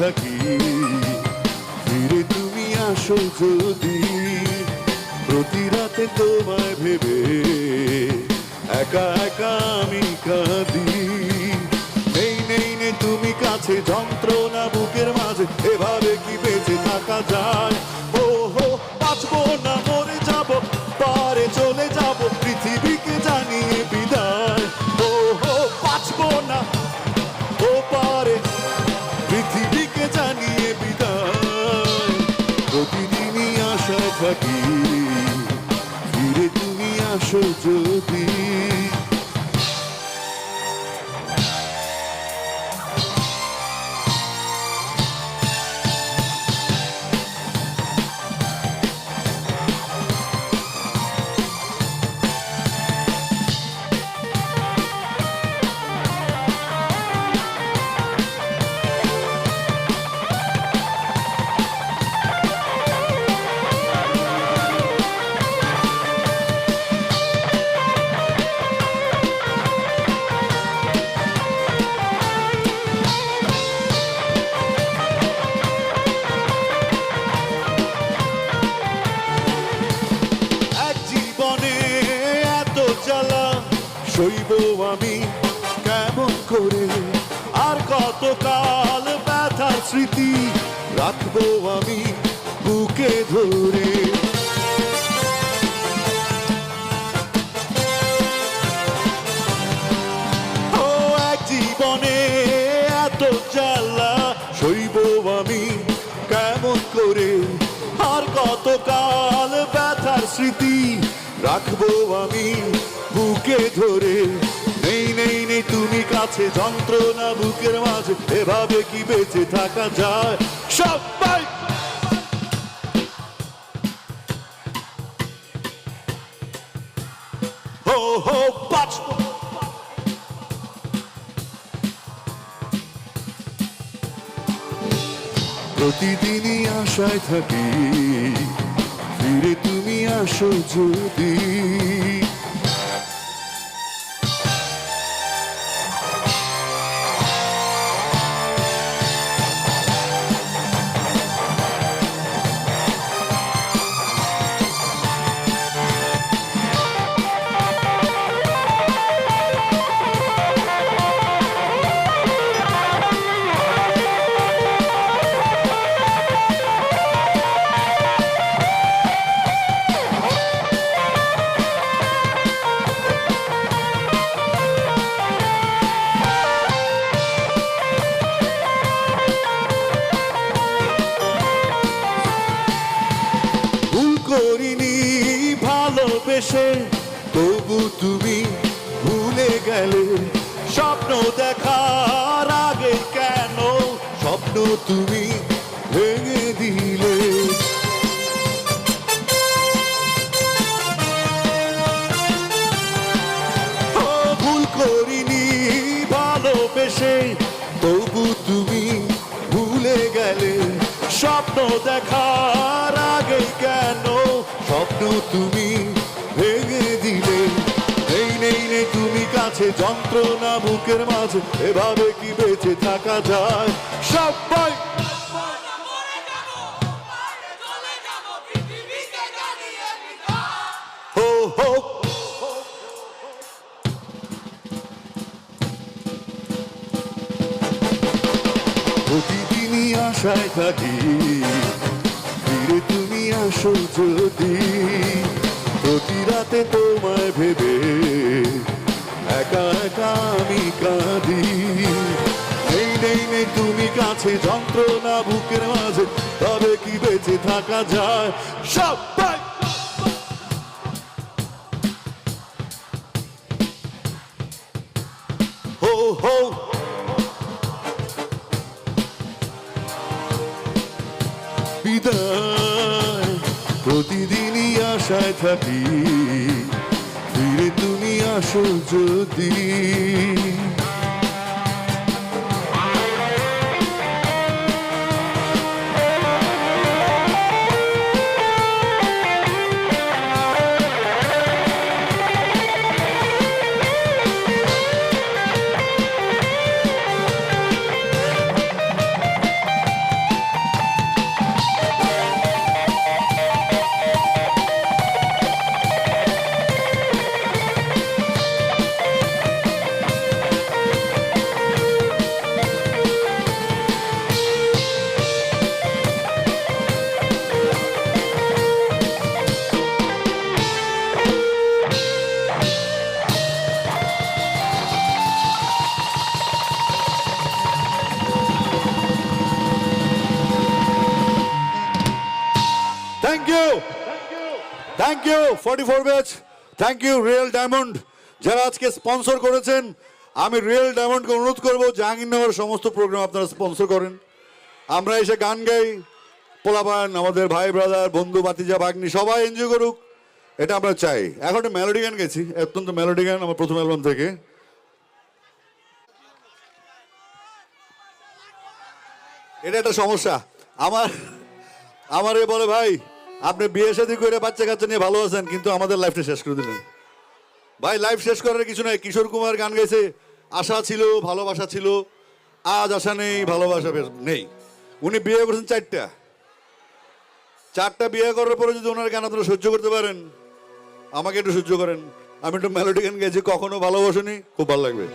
থাকি, ফিরে তুমি আসো যদি। প্রতি রাতে তোমায় ভেবে একা একা আমি কাঁদি। নেই নেই নেই তুমি কাছে, যন্ত্রণা বুকের মাঝে, এভাবে কি বেঁচে থাকা যায়? ও হো, বাঁচবো না মরে যাব, পারে চলে যাব, পৃথিবীকে জানিয়ে বিদায়। ও হো, বাঁচবো না ও পারে, পৃথিবীকে জানিয়ে বিদায়। প্রতিদিনই আশায় থাকি, ফিরে তুমি আসো যদি। সইব আমি কেমন করে, আর কতকাল ব্যথার স্মৃতি রাখবো আমি বুকে ধরে। ও এক জীবনে এত জ্বালা, সইব আমি কেমন করে, আর কতকাল ব্যথার স্মৃতি রাখবো আমি বুকে ধরে। নেই নেই নেই তুমি কাছে, যন্ত্রণা বুকের মাঝে, এভাবে কি বেঁচে থাকা যায়? সবাই হো হো, বাঁচবো। প্রতিদিনই আশায় থাকি, ফিরে তুমি আসো যদি। করিনি ভালোবেসে, তবু তুমি ভুলে গেলে। স্বপ্ন দেখার আগে কেন স্বপ্ন তুমি ভেঙে দিলে? ভুল করিনি ভালোবেসে, তবু তুমি ভুলে গেলে। স্বপ্ন দেখার আগে কেন স্বপ্ন তুমি ভেঙে দিলে? নেই নেই নেই তুমি কাছে, যন্ত্রণা বুকের মাঝে, এভাবে কি বেঁচে থাকা যায়? সবাই হো হো, প্রতিদিনই আশায় থাকি, ফিরে তুমি আসো যদি। প্রতি রাতে তোমায় ভেবে একা একা আমি কাঁদি। নেই নেই নেই তুমি কাছে, যন্ত্রণা বুকের মাঝে, তবে কি বেঁচে থাকা যায়? সবাই হো হো, বিদায়। প্রতিদিনই আশায় থাকি, ফিরে তুমি আসো যদি। Thank you 44 batch, thank you real diamond যারা আজকে স্পন্সর করেছেন। আমি রিয়েল ডায়মন্ডকে অনুরোধ করবো জাহাঙ্গীরনগর সমস্ত প্রোগ্রাম আপনারা স্পন্সর করেন। আমরা এসে গান গাই, পোলাপান আমাদের ভাই ব্রাদার বন্ধু বাতিজা ভাগ্নি সবাই এনজয় করুক, এটা আমরা চাই। এখন একটা মেলোডি গান গেছি, অত্যন্ত মেলোডি গান আমার প্রথম অ্যালবাম থেকে। এটা একটা সমস্যা আমার এ বলে ভাই আপনি বিয়ে শাদী করে বাচ্চা কাচ্চা নিয়ে ভালো আছেন কিন্তু আমাদের লাইফটা শেষ করে দিলেন। ভাই লাইফ শেষ করার কিছু নাই। কিশোর কুমার গান গাইছে, আশা ছিল ভালোবাসা ছিল, আজ আশা নেই ভালোবাসা নেই। উনি বিয়ে করেছেন চারটা বিয়ে করার পরে যদি ওনার গান আপনারা সহ্য করতে পারেন, আমাকে একটু সহ্য করেন। আমি একটু মেলোডি গান গেছি, কখনো ভালোবাসিনি, খুব ভালো লাগবে।